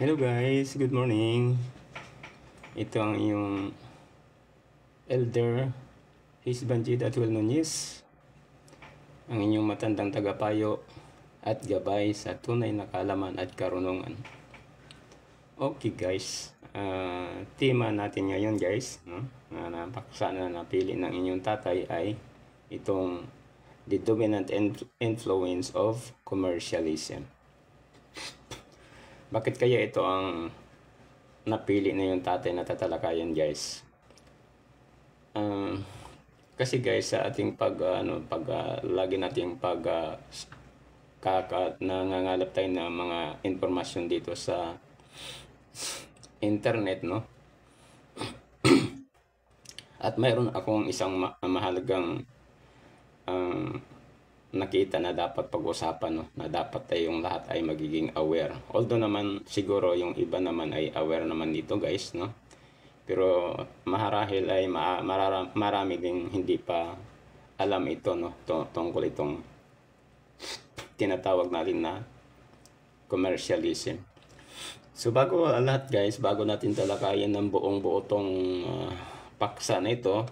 Hello guys, good morning. Ito ang iyong Elder Hisbanjid Atuel Nunez, ang inyong matandang tagapayo at gabay sa tunay na kaalaman at karunungan. Okay guys, tema natin ngayon guys, na napaksa na napili ng inyong tatay ay itong the dominant influence of commercialism. Bakit kaya ito ang napili na yung tatay na tatalakayan guys? Kasi guys, sa ating lagi nating nangangalap tayo ng mga informasyon dito sa internet, no? At mayroon akong isang mahalagang nakita na dapat pag-usapan, no? Na dapat tayong lahat ay magiging aware. Although naman siguro yung iba naman ay aware naman dito guys, no? Pero maharahil ay marami ding hindi pa alam ito, no? Tungkol itong tinatawag natin na commercialism. So bago lahat guys, bago natin talakayin ng buong-buo tong paksa na ito,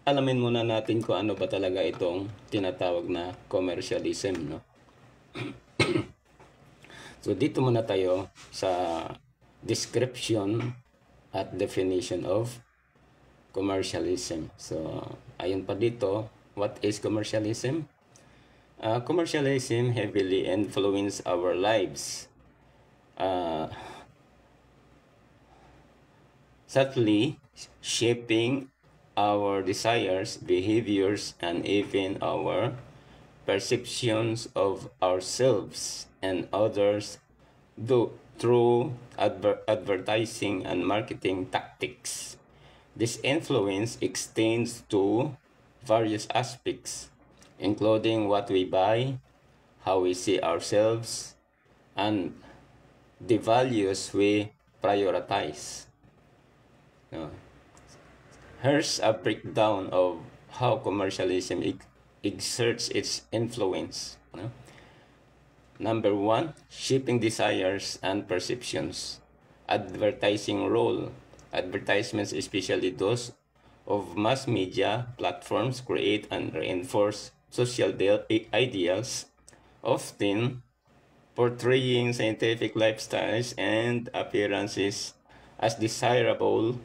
alamin muna natin kung ano ba talaga itong tinatawag na commercialism, no? So dito muna tayo sa description at definition of commercialism. So ayun pa dito, what is commercialism? Commercialism heavily influence our lives, subtly shaping our desires, behaviors, and even our perceptions of ourselves and others through advertising and marketing tactics. This influence extends to various aspects, including what we buy, how we see ourselves, and the values we prioritize. Here's a breakdown of how commercialism exerts its influence. Number 1, shaping desires and perceptions. Advertising role. Advertisements, especially those of mass media platforms, create and reinforce social ideals, often portraying scientific lifestyles and appearances as desirable.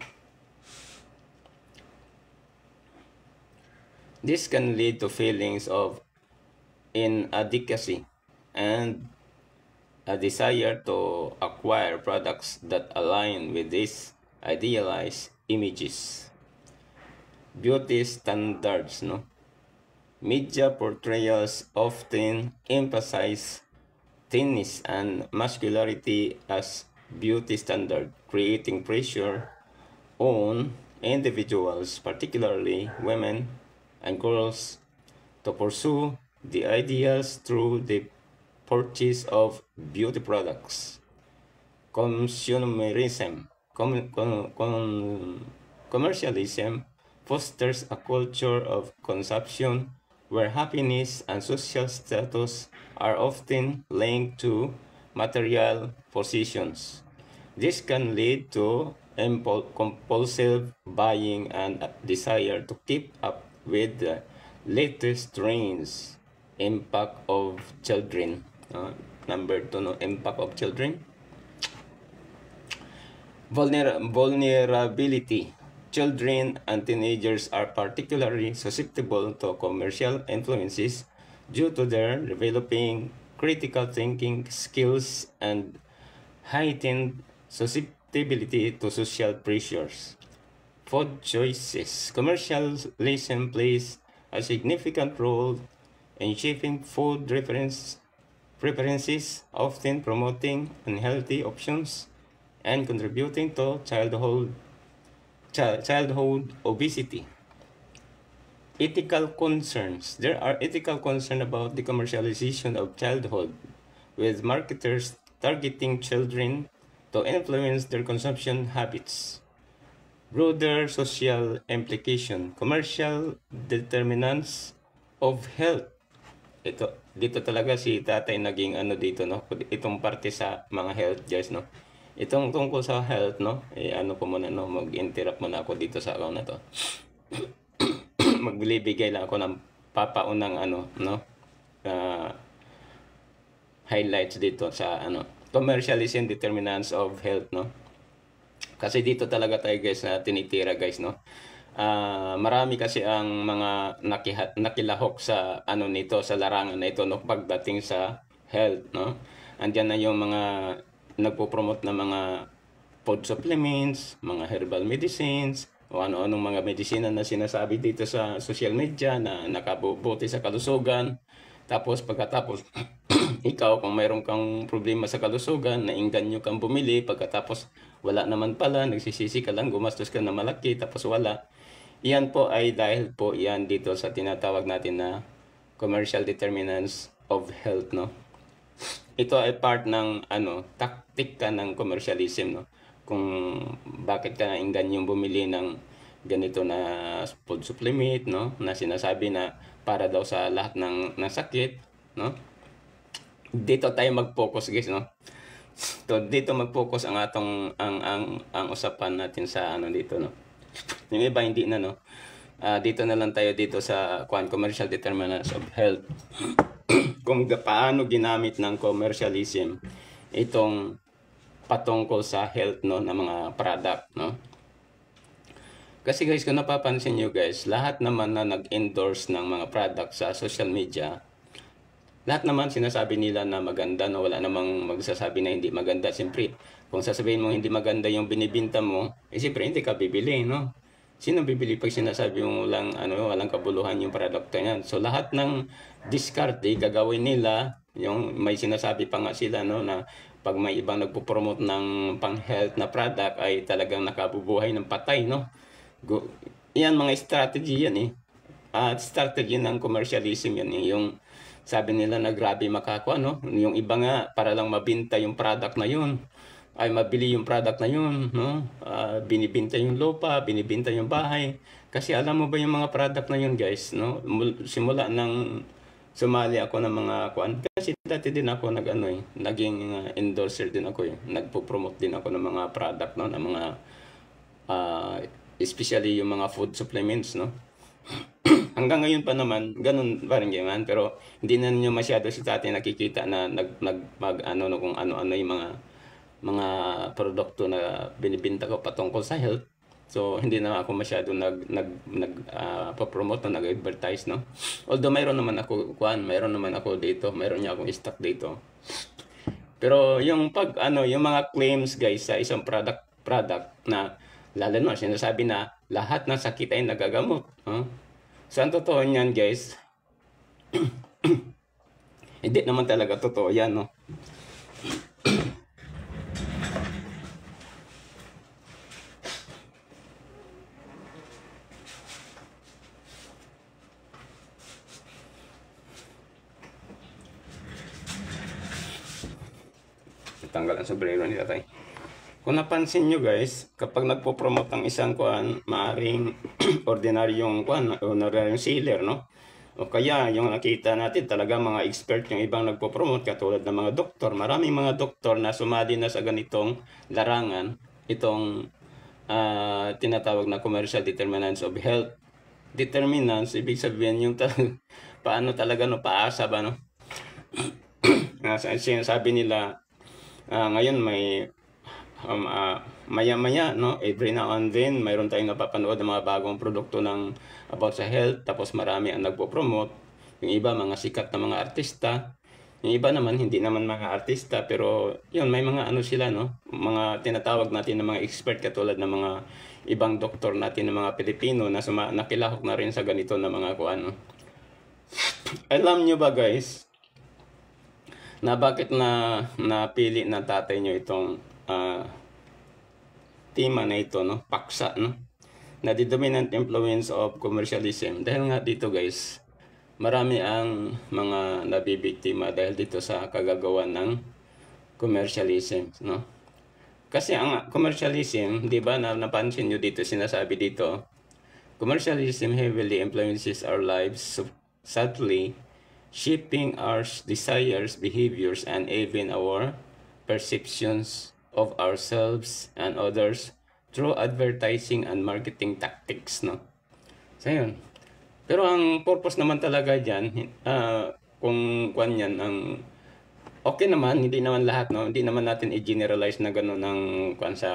This can lead to feelings of inadequacy and a desire to acquire products that align with these idealized images. Beauty standards, no? Media portrayals often emphasize thinness and muscularity as beauty standard, creating pressure on individuals, particularly women and girls, to pursue the ideals through the purchase of beauty products. Consumerism. Commercialism fosters a culture of consumption where happiness and social status are often linked to material possessions. This can lead to compulsive buying and a desire to keep up with the latest trends. Impact of children. Number 2, no? Impact of children. Vulnerability. Children and teenagers are particularly susceptible to commercial influences due to their developing critical thinking skills and heightened susceptibility to social pressures. Food choices. Commercialism plays a significant role in shaping food preferences, often promoting unhealthy options and contributing to childhood obesity. Ethical concerns. There are ethical concerns about the commercialization of childhood, with marketers targeting children to influence their consumption habits. Broader social implication. Commercial determinants of health. Dito talaga si tatay naging dito, no? Itong parte sa mga health guys, no? Itong tungkol sa health, no? Ano ko muna, no? Mag-interrupt muna ako dito sa account na to. Magbibigay lang ako ng papaunang ano, no? Uh, highlights dito sa ano, commercialism determinants of health, no? Kasi dito talaga tayo guys na tinitira guys, no? Marami kasi ang mga nakilahok sa ano nito, sa larangan na ito, no? Pagdating sa health, no? Andiyan na yung mga nagpo-promote na mga food supplements, mga herbal medicines, o ano-anong mga medisina na sinasabi dito sa social media na nakabubuti sa kalusugan. Tapos pagkatapos, ikaw kung mayroon kang problema sa kalusugan, nainganyo kang bumili, pagkatapos wala naman pala, nagsisisi ka lang, gumastos ka na malaki, tapos wala. Iyan po ay dahil po iyan dito sa tinatawag natin na commercial determinants of health, no? Ito ay part ng ano, tactic ka ng commercialism, no? Kung bakit ka naingganyong bumili ng ganito na food supplement, no? Na sinasabi na para daw sa lahat ng sakit, no? Dito tayo mag-focus, guys, no? So, dito mag-focus ang atong ang usapan natin sa ano dito, no? Yung iba hindi na, no? Dito na lang tayo dito sa commercial determinants of health. Kung paano ginamit ng commercialism itong patungkol sa health, no, na mga product, no? Kasi guys, kung napapansin nyo guys, lahat naman na nag-endorse ng mga product sa social media, lahat naman sinasabi nila na maganda, no? Wala namang magsasabi na hindi maganda. Siyempre, kung sasabihin mo hindi maganda yung binibinta mo, siyempre hindi ka bibili, no? Sino bibili pag sinasabi mo walang kabuluhan yung produkto niyan? So lahat ng diskarte gagawin nila, yung may sinasabi pa nga sila, no, na pag may ibang nagpo-promote ng pang-health na product ay talagang nakabubuhay ng patay, no? Yan mga strategy yan eh. Strategy ng commercialism yan eh. Yung sabi nila na grabe makakuha, no? Yung iba nga para lang mabinta yung product na yun, ay mabili yung product na yun, no? Binibinta yung lupa, binibinta yung bahay. Kasi alam mo ba yung mga product na yun guys, no? Simula nang sumali ako ng mga kuan. Kasi dati din ako naging endorser din ako eh. Nagpo-promote din ako ng mga product, no? Ng mga especially yung mga food supplements, no? Hanggang ngayon pa naman, ganun pa rin yan. Pero hindi na niyo masyado si tati nakikita na kung ano-ano yung mga produkto na binibinta ko patungkol sa health. So hindi na ako masyado promote na nag-advertise, no? Although mayroon naman ako dito, mayroon niya akong stock dito. Pero yung yung mga claims guys sa isang product na lalo na sinasabi na lahat ng sakit ay nagagamot, huh? So ang totoo niyan guys, hindi naman talaga totoo yan, no? Tanggal ang sombrero ni tatay. Kung napansin nyo guys, kapag nagpo-promote ang isang maaring ordinaryong seller, no? O kaya yung nakita natin talaga mga expert yung ibang nagpo-promote katulad ng mga doktor. Maraming mga doktor na sumali na sa ganitong larangan, itong tinatawag na commercial determinants of health. Determinants, ibig sabihin yung paano talaga, no, paasa ba, no? Sinasabi nila, ngayon may maya-maya, no, every now and then mayroon tayong napapanood ng mga bagong produkto about sa health, tapos marami ang nagpo-promote. Yung iba mga sikat na mga artista, yung iba naman hindi naman mga artista, pero yun, may mga sila, no, mga tinatawag natin ng mga expert katulad ng mga ibang doktor natin ng mga Pilipino na nakilahok na rin sa ganito na mga kuan. Alam nyo ba guys na bakit napili na tatay nyo itong tema na ito, no? Paksa, no? Na the dominant influence of commercialism. Dahil nga dito guys, marami ang mga nabibiktima dahil dito sa kagagawan ng commercialism, no? Kasi ang commercialism, di ba, napansin nyo dito, sinasabi dito, commercialism heavily influences our lives subtly, shaping our desires, behaviors, and even our perceptions of ourselves and others through advertising and marketing tactics, no? So, yun. Pero ang purpose naman talaga dyan, kung kwan yan, okay naman, hindi naman lahat, no? Hindi naman natin i-generalize na gano'n ang kwan sa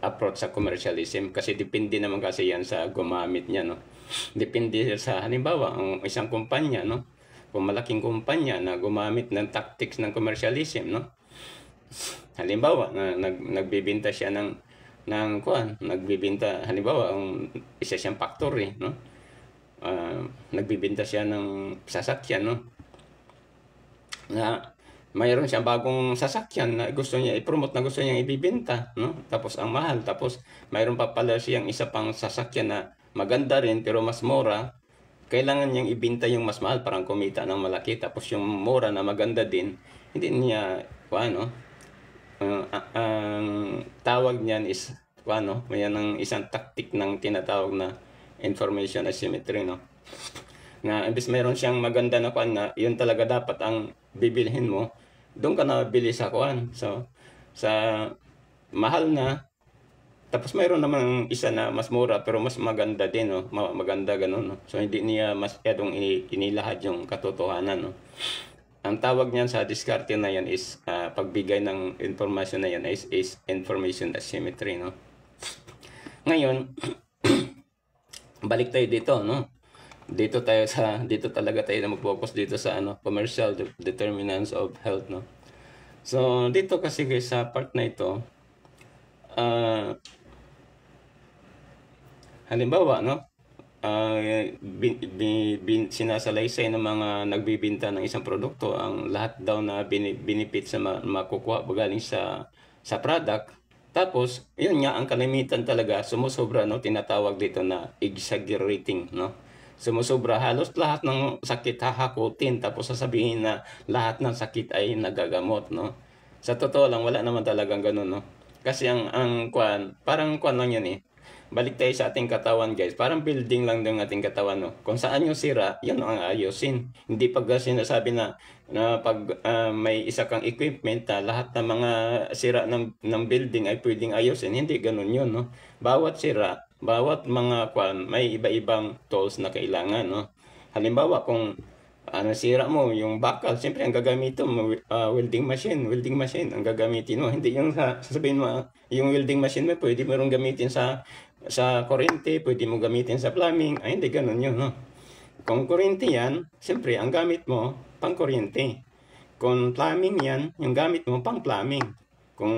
approach sa commercialism kasi depende naman kasi yan sa gumamit niya, no? Depende sa, halimbawa, ang isang kumpanya, no? Kung malaking kumpanya na gumamit ng tactics ng commercialism, no? Halimbawa, nagbibenta siya ng kuan, nagbibenta, halimbawa, isa siyang factory, no? Nagbibenta siya ng sasakyan, no? Na mayroon siyang bagong sasakyan na gusto niya i-promote, na gusto niya ibibenta, no? Tapos ang mahal, tapos mayroon pa pala siyang isa pang sasakyan na maganda rin pero mas mura. Kailangan niyang ibenta yung mas mahal parang kumita ng malaki, tapos yung mura na maganda din hindi niya ano, ang tawag niyan is ano, yan ang isang tactic ng tinatawag na information asymmetry, no? Na imbes mayroon siyang maganda na kuan na yun talaga dapat ang bibilhin mo, doon ka na bili sa kuan. So, sa mahal na, tapos mayroon naman isa na mas mura pero mas maganda din, no? Maganda ganun, no? So, hindi niya masyadong inilahad yung katotohanan, no? Ang tawag niyan sa diskarte na yan is pagbigay ng information na yan is information asymmetry, no? Ngayon, balik tayo dito, no? Dito talaga tayo na mag-focus dito sa commercial determinants of health, no? So, dito kasi guys sa part na ito, halimbawa, no? Sinasalaysay ng mga nagbibenta ng isang produkto ang lahat daw na benefits na makukuha galing sa product. Tapos, yun nga, ang kalimitan talaga, sumusobra, no? Tinatawag dito na exaggerating, no? Sumusobra, halos lahat ng sakit hahakutin, tapos sasabihin na lahat ng sakit ay nagagamot, no? Sa totoo lang, wala naman talagang ganun, no? Kasi ang parang lang yan eh. Balik tayo sa ating katawan, guys. Parang building lang ng ating katawan, no? Kung saan yung sira, yan ang ayusin. Hindi pag sinasabi na pag may isa kang equipment na lahat ng mga sira ng building ay pwedeng ayusin. Hindi ganun yun, no? Bawat sira, bawat mga may iba-ibang tools na kailangan, no? Halimbawa, kung sira mo yung bakal, siyempre ang gagamitin mo, welding machine ang gagamitin mo. Hindi yung sasabihin mo, yung welding machine mo, pwede mo rin gamitin sa kuryente, pwede mo gamitin sa plumbing. Ay, hindi ganun yun, no? Kung kuryente yan, siyempre, ang gamit mo, pang kuryente. Kung plumbing yan, yung gamit mo, pang plumbing. Kung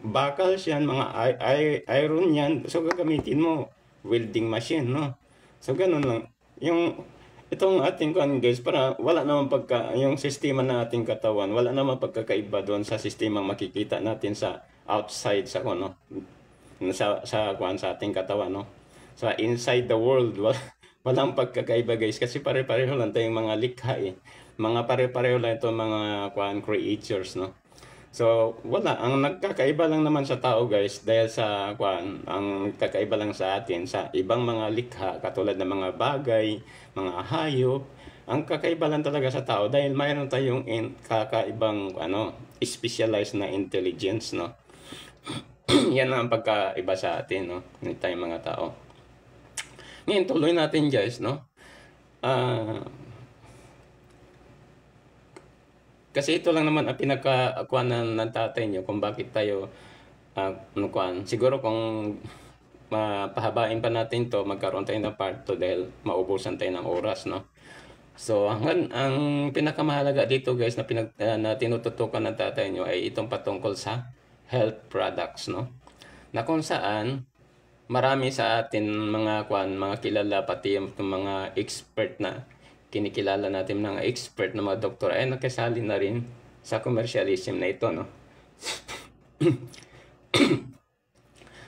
bakal yan, mga iron yan, so gagamitin mo, welding machine, no? So, ganun lang. Itong ating guys, para wala naman yung sistema ng ating katawan, wala naman pagkakaiba doon sa sistemang makikita natin sa outside, sa ating katawan, no? So, inside the world, walang pagkakaiba, guys, kasi pare-pareho lang tayong mga likha, eh. Mga pare-pareho lang itong mga creatures, no? So, wala. Ang nagkakaiba lang naman sa tao, guys, dahil sa ang nagkakaiba lang sa atin sa ibang mga likha, katulad ng mga bagay, mga hayop. Ang kakaiba lang talaga sa tao dahil mayroon tayong kakaibang specialized na intelligence, no? Yan ang pagkaiba sa atin, no? Hindi tayong mga tao. Ngayon, tuloy natin, guys, no? Kasi ito lang naman ang pinaka-akuanan ng tatay nyo kung bakit tayo siguro kung pahabain pa natin to, magkaroon tayo ng part 2 dahil maubusan tayo ng oras, no? So, ang pinakamahalaga dito, guys, na tinututukan ng tatay nyo ay itong patungkol sa health products, no? Na kung saan marami sa atin mga kilala, pati yung mga expert na kinikilala natin, mga expert na mga doktor ay nakasali na rin sa commercialism na ito, no?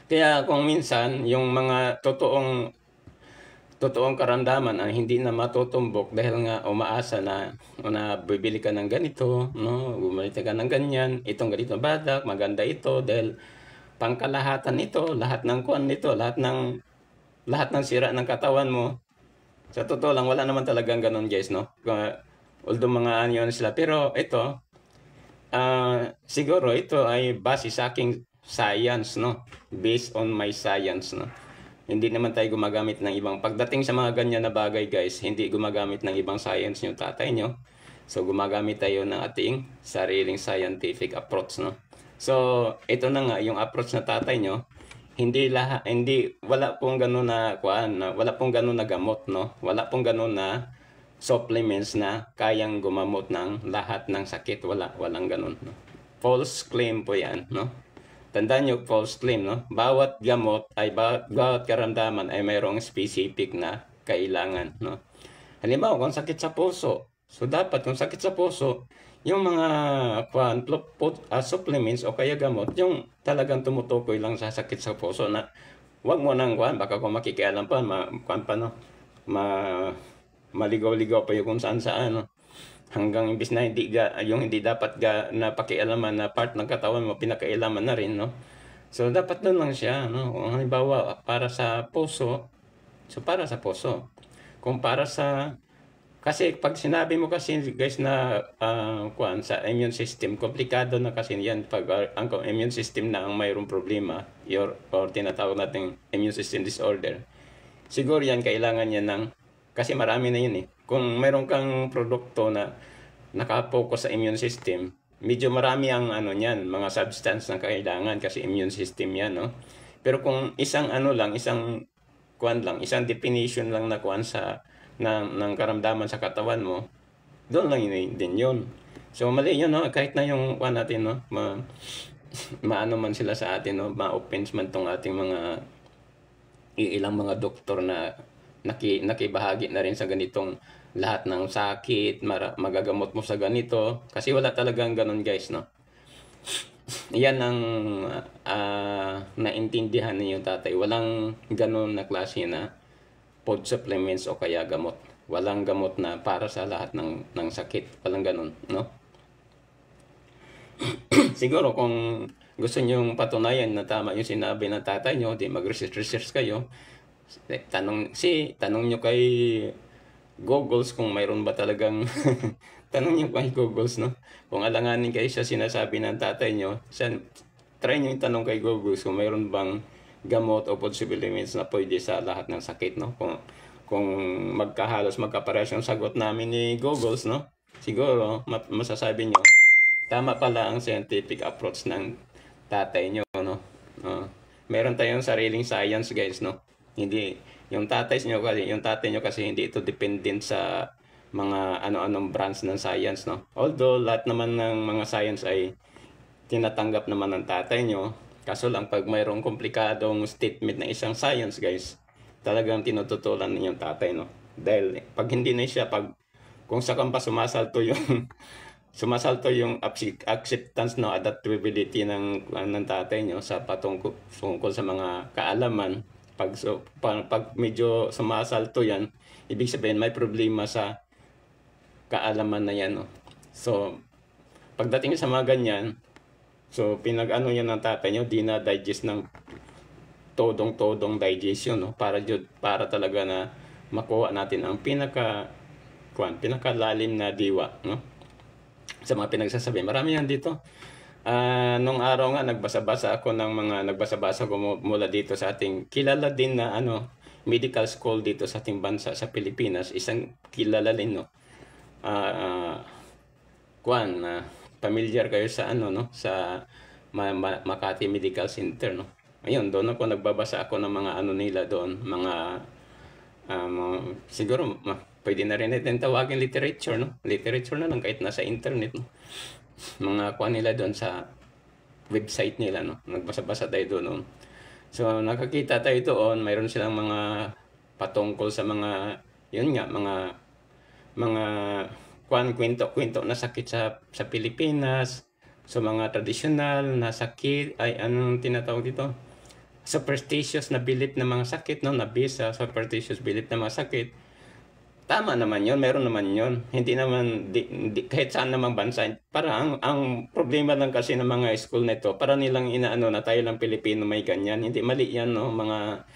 Kaya kung minsan yung mga totoong karamdaman ay hindi na matutumbok dahil nga umaasa na bibili ka ng ganito, no? Bumili ka ng ganyan, itong ganito badak, maganda ito dahil pangkalahatan ito, lahat ng nito, lahat ng sira ng katawan mo. Sa totoo lang, wala naman talagang ganun, guys, no? Although mga sila. Pero ito, siguro ito ay base sa aking science, no? Based on my science, no? Hindi naman tayo gumagamit ng ibang, pagdating sa mga ganyan na bagay guys, hindi gumagamit ng ibang science yung tatay nyo. So gumagamit tayo ng ating sariling scientific approach, no? So ito na nga yung approach na tatay nyo. Wala pong ganun na wala pong ganun na gamot, no? Wala pong ganun na supplements na kayang gumamot ng lahat ng sakit. Walang ganun, no? False claim po yan, no? Tandaan nyo, false claim, no? Bawat gamot ay bawat karamdaman ay mayroong specific na kailangan, no? Halimbawa, kung sakit sa puso, so dapat kung sakit sa puso, yung mga supplements o kaya gamot, yung talagang tumutukoy lang sa sakit sa puso na wag mo nang baka kung makikialam pa, maligaw-ligaw pa yung kung saan-saan, no? Hanggang imbis na yung hindi dapat na pakialaman na part ng katawan mo, pinakailaman na rin, no? So, dapat doon lang siya, no? Kung halimbawa, para sa puso, so para sa puso. Kung para sa, kasi pag sinabi mo kasi, guys, na, sa immune system, komplikado na kasi yan. Pag ang immune system na ang mayroong problema, or tinatawag natin immune system disorder, siguro yan, kailangan yan ng, kasi marami na yun eh. Kung mayroon kang produkto na nakapokus sa immune system, medyo marami ang niyan, mga substance na kailangan kasi immune system yan, no? Pero kung isang isang definition lang na ng karamdaman sa katawan mo, doon lang yun din yun. So mali yun, no? Kahit na yung natin, no? Maano man sila sa atin, no? Ma-offense man tong ating mga ilang mga doktor na nakibahagi na rin sa ganitong lahat ng sakit, magagamot mo sa ganito. Kasi wala talagang ganun, guys, no? Yan ang naintindihan niyo, tatay. Walang ganun na klase na food supplements o kaya gamot. Walang gamot na para sa lahat ng sakit. Walang ganun, no? Siguro kung gusto nyo patunayan na tama yung sinabi ng tatay nyo, di mag-research kayo. Tanong nyo kay Googles kung mayroon ba talagang tanong nyo kay Googles, no? Kung alanganin kayo sa sinasabi ng tatay nyo, try nyo yung tanong kay Googles kung mayroon bang gamot o food supplements na pwede sa lahat ng sakit, no? Kung magkaparehas yung sagot namin ni Googles, no? Siguro masasabi nyo tama pala ang scientific approach ng tatay nyo, no? Meron tayong sariling science, guys, no? Hindi yung tatay nyo kasi hindi ito dependent sa mga ano-anong branch ng science, no? Although lahat naman ng mga science ay tinatanggap naman ng tatay nyo, kaso lang pag mayroong komplikadong statement ng isang science, guys, talagang tinututulan ninyong tatay, no? Dahil pag hindi na siya, kung saan pa sumasalto yung acceptance, no, adaptability ng tatay nyo sa patungkol sa mga kaalaman, pag medyo sumasalto yan, ibig sabihin may problema sa kaalaman na yan, no? So pagdating sa mga ganyan, so yan ng tatay nyo, di na digest ng todong digestion, no? Para talaga na makuha natin ang pinakalalim na diwa, no? Sa mga pinagsasabi, marami yan dito. Nung araw nga nagbasa-basa ko mula dito sa ating kilala din na medical school dito sa ating bansa sa Pilipinas, isang kilala din, no? Familiar kayo sa sa Makati Medical Center, no? Ayun, doon ako nagbabasa ako ng mga nila doon, siguro pwede na rin natin tawagin literature, no? Literature na lang kahit nasa internet, no? Mga nila doon sa website nila, no? Nagbasa-basa tayo doon, no? So nakakita tayo doon, mayroon silang mga patungkol sa mga kwento na sakit sa Pilipinas, so mga traditional na sakit ay anong tinatawag dito, superstitious na belief na mga sakit, no? Nabisa superstitious belief na mga sakit. Tama naman yun, meron naman yun. Hindi naman, kahit saan namang bansa. Para ang problema lang kasi ng mga school na ito, para nilang na tayo lang Pilipino may ganyan. Hindi, mali yan, no? Mga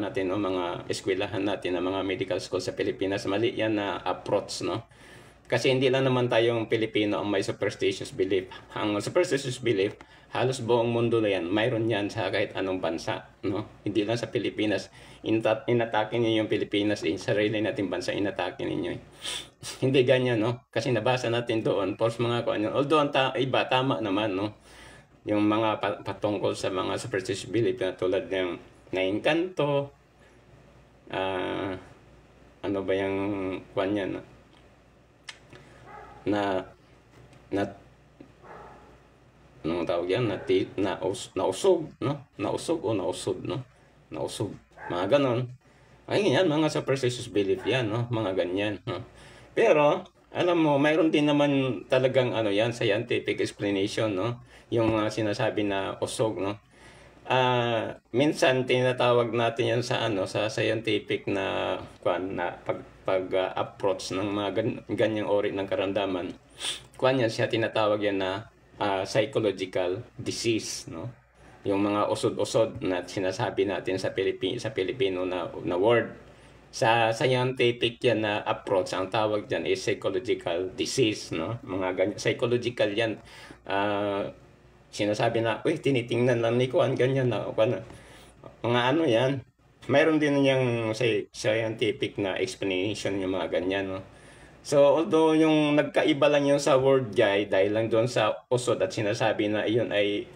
natin, no? Mga eskwelahan natin, na mga medical school sa Pilipinas, mali yan na approach, no? Kasi hindi lang naman tayong Pilipino ang may superstitious belief. Ang superstitious belief, halos buong mundo na yan, mayroon yan sa kahit anong bansa. No? Hindi lang sa Pilipinas. Inatake niyo yung Pilipinas, sarili nating bansa, inatake ninyo. Hindi ganyan, no? Kasi nabasa natin doon, force mga kung ano. Although ang iba, tama naman, no? Yung mga patungkol sa mga superstitious belief na tulad ng naingkanto, ano ba yung kwan yan, na anong tawag yan, nausog, no? Nausog o nausod, no? Nausog. Mga ganon. Ay, yan, mga superstitious belief yan, no? Mga ganyan, no? Pero, alam mo, mayroon din naman talagang ano yan, scientific explanation, no? Yung sinasabi na usog, no? Minsan tinatawag natin yan sa ano, sa scientific na approach ng mga ganyang ori ng karamdaman. Yan siya tinatawag yan na psychological disease, no? Yung mga usod-usod na sinasabi natin sa Pilipino na word. Sa scientific yan na approach, ang tawag diyan is psychological disease, no? Mga ganyan, psychological yan. Sinasabi na, uy, tinitingnan lang ni Kuan, ganyan na, mga ano yan. Mayroon din yung scientific na explanation yung mga ganyan, no? So, although yung nagkaiba lang yung sa word guy, dahil lang doon sa usod at sinasabi na iyon ay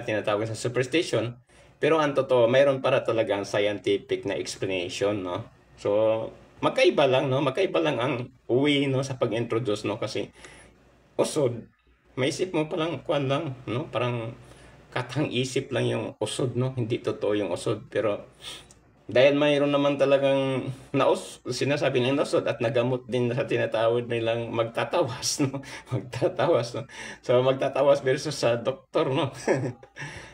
tinatawag sa superstition, pero ang totoo, mayroon para talagang scientific na explanation, no? So, magkaiba lang, no? Magkaiba lang ang way, no, sa pag-introduce, no? Kasi, usod, maisip mo palang, kuan lang, no? Parang katang-isip lang yung usod, no? Hindi totoo yung usod, pero dahil mayroon naman talagang sinasabi nilang nausod at nagamot din sa tinatawag nilang magtatawas, no? Magtatawas, no? So, magtatawas versus sa doktor, no?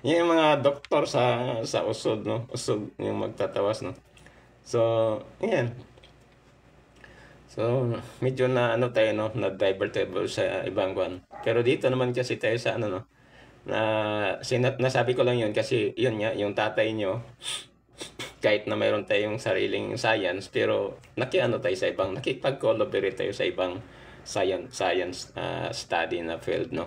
Yung mga doktor sa usod, no? Usod yung magtatawas, no? So, yan. So, medyo na ano tayo, no? Na-divert tayo sa ibang kwan. Pero dito naman kasi tayo sa ano, no? Nasabi ko lang yun kasi yun nga, yung tatay nyo, kahit na mayroon tayong sariling science, pero nakipag-collaborate tayo sa ibang science study na field, no?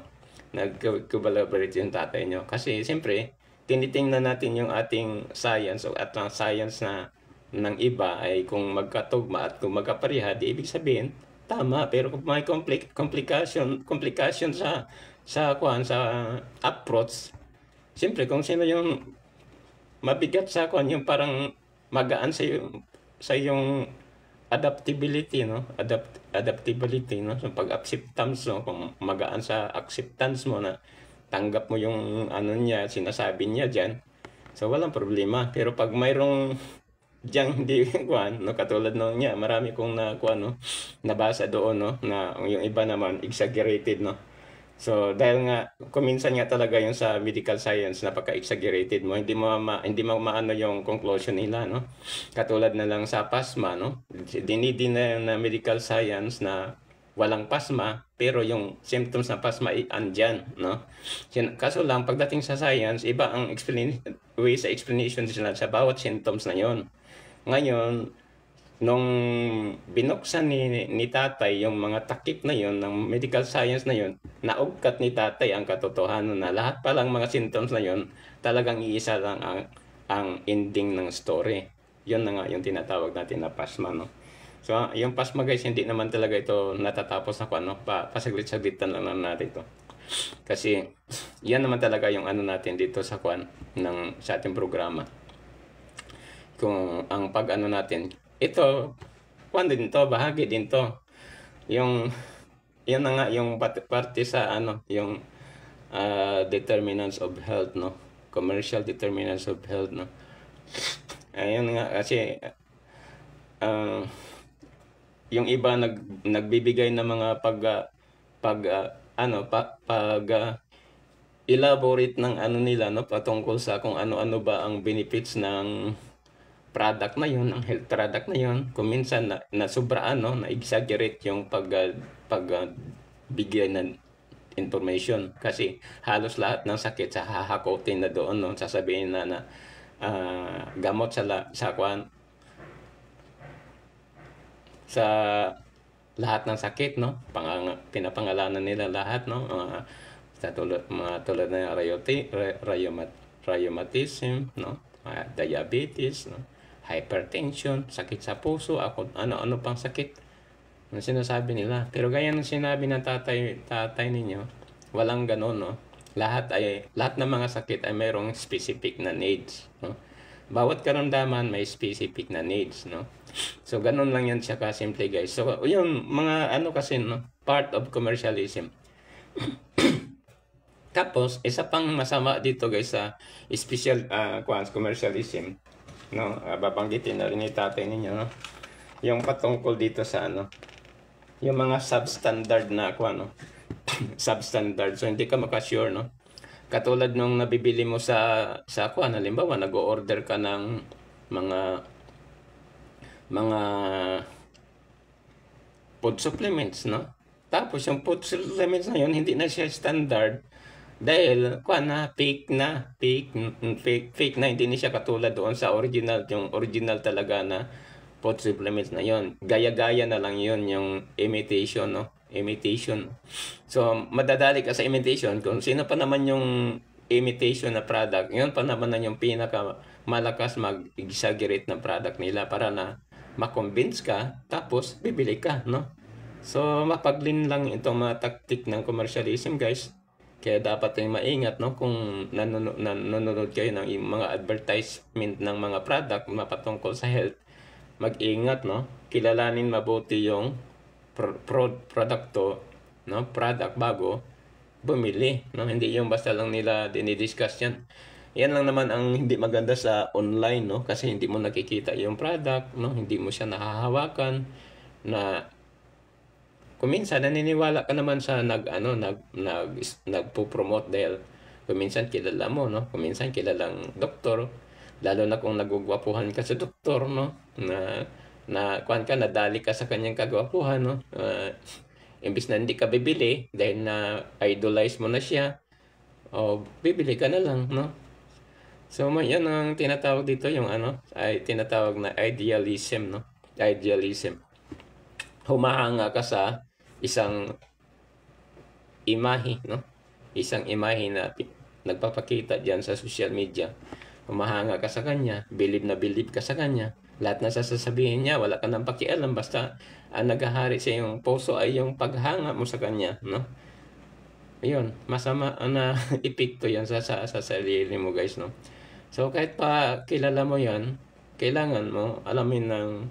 Nag-collaborate yung tatay nyo. Kasi, siyempre, tinitingnan natin yung ating science at ang science na ng iba ay kung magkatugma at kung magkapareha, di ibig sabihin, tama. Pero kung may complication sa approach, siyempre, kung sino yung mabigat sa yung parang magaan sa yung adaptability, no? Adaptability, no? So, pag-acceptance, no? Kung magaan sa acceptance mo na tanggap mo yung ano niya, sinasabi niya dyan, so walang problema. Pero pag mayroong diyang hindi kuan, no? Katulad no niya, marami kong no? Nabasa doon, no? Na yung iba naman exaggerated, no? So, dahil nga, kuminsan nga talaga yung sa medical science, napaka-exaggerated mo, hindi mo maano yung conclusion nila, no? Katulad na lang sa pasma, no? Dinidin na medical science na walang pasma, pero yung symptoms ng pasma ay andyan, no? Kaso lang, pagdating sa science, iba ang way sa explanation nila sa bawat symptoms na yon. Ngayon, nung binuksan ni tatay yung mga takip na yon ng medical science na yon, naugkat ni tatay ang katotohanan na lahat palang mga symptoms na yon talagang iisa lang ang ending ng story. Yun na nga yung tinatawag natin na pasma, no? So, yung pasma guys, hindi naman talaga ito natatapos na ano, pasaglit-saglitan lang natin ito. Kasi, yan naman talaga yung ano natin dito sa sa ating programa. Kung ang pag-ano natin, ito, din to, bahagi din to. Yan na nga yung parte sa ano, yung determinants of health, no? Commercial determinants of health, no? Ayun nga kasi yung iba nagbibigay ng mga elaborate ng ano nila, no, patungkol sa kung ano-ano ba ang benefits ng product na yun, ang health product na yun. Kung minsan na sobraan, no, na exaggerate yung bigay ng information kasi halos lahat ng sakit sa hahakotin na doon, no, sasabihin na gamot sa lahat ng sakit, no? Pinapangalanan nila lahat, no? Mga tulad ng rheumatism, no? Diabetes, no? Hypertension, sakit sa puso, ano-ano pang sakit na sinasabi nila. Pero gaya ng sinabi ng tatay ninyo, walang ganon, no? Lahat ng mga sakit ay mayroong specific na needs, no? Bawat karamdaman may specific na needs, no? So ganun lang yan siya kasimple, guys. So yung mga kasi, no, part of commercialism. Tapos isa pang masama dito, guys, sa special commercialism, no? Babanggitin na rin ni tatay ninyo, no? Yung patungkol dito sa yung mga substandard na substandard. So hindi ka makasure, no? Katulad nung nabibili mo sa halimbawa nag-o-order ka ng mga food supplements, no? Tapos yung food supplements na yun, hindi na siya standard dahil fake na, hindi na siya katulad doon sa original, yung original talaga na food supplements na yon. Gaya-gaya na lang yon, yung imitation, no? Imitation. So, madadali ka sa imitation kung sino pa naman yung imitation na product. Yun pa naman na yung pinaka malakas mag-exaggerate na product nila para na ma-convince ka, tapos bibili ka, no? So, mapaglin lang itong mga taktik ng commercialism, guys. Kaya dapat kayong maingat, no? Kung nanonood kayo ng mga advertisement ng mga product mapatungkol sa health, mag-ingat, no? Kilalanin mabuti yung produkto, no? Product bago bumili, no? Hindi yung basta lang nila dinidiscuss yan. Yan lang naman ang hindi maganda sa online, no? Kasi hindi mo nakikita yung product, no? Hindi mo siya nahahawakan, na kuminsan naniniwala ka naman sa nagpo-promote dahil kuminsan kilala mo, no? Kuminsan kilalang doktor, lalo na kung nagugwapuhan ka sa doktor, no? Nadali ka sa kanyang kagwapuhan, no? Imbis na hindi ka bibili dahil na idolize mo na siya, o bibili ka na lang, no? So yan ang tinatawag dito, yung ay tinatawag na idealism, no? Idealism. Humahanga ka sa isang imahe, no? Isang imahe na nagpapakita diyan sa social media. Humahanga ka sa kanya, believe na believe ka sa kanya. Lahat na sasabihin niya, wala ka nang pakialam, basta ang naghahari sa iyong puso ay yung paghanga mo sa kanya, no? Ayun, masama na epekto yan sa sarili mo, guys, no? So kahit pa kilala mo yan, kailangan mo alamin ng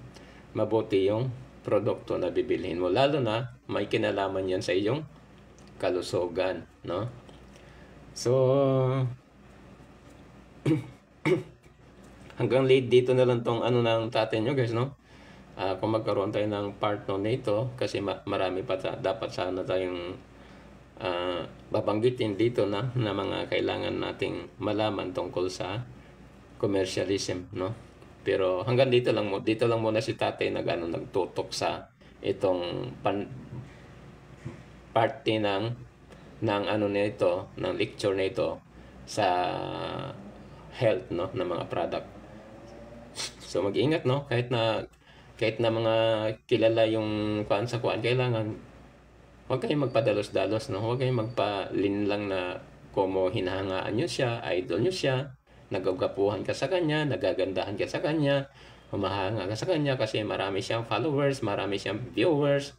mabuti yung produkto na bibilhin mo, lalo na may kinalaman yan sa iyong kalusugan, no? So hanggang late dito na lang tong ng tatay nyo, guys, no? Kung magkaroon tayo ng part no nito, kasi marami pa dapat sana tayong babanggitin dito na mga kailangan nating malaman tungkol sa commercialism, no? Pero hanggang dito lang muna si tatay nagtutok sa itong parte ng nito, ng lecture nito sa health, no, ng mga product. So mag-ingat, no, kahit na mga kilala yung kailangan huwag kayong magpadalos-dalos, no? Huwag kayong magpalinlang na como hinahangaan nyo siya, idol nyo siya, nagagapuhan ka sa kanya, nagagandahan ka sa kanya, humahanga ka sa kanya kasi marami siyang followers, marami siyang viewers.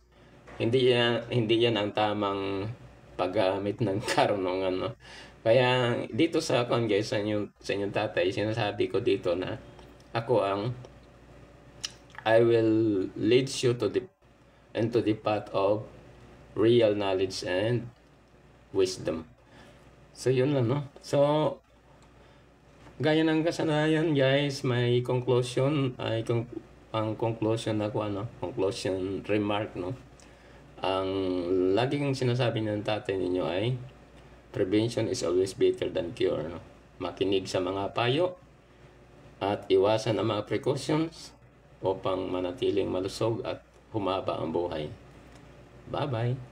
Hindi yan ang tamang paggamit ng karunungan, no? Kaya dito sa guys, sa inyong tatay, sinasabi ko dito na I will lead you into the path of real knowledge and wisdom. So yun lang, no? So gaya ng kasanayan, guys, may conclusion ang conclusion conclusion remark, no? Ang laging sinasabi ng tatay ninyo ay prevention is always better than cure, no? Makinig sa mga payo at iwasan ang mga precautions upang manatiling malusog at humaba ang buhay. Bye-bye.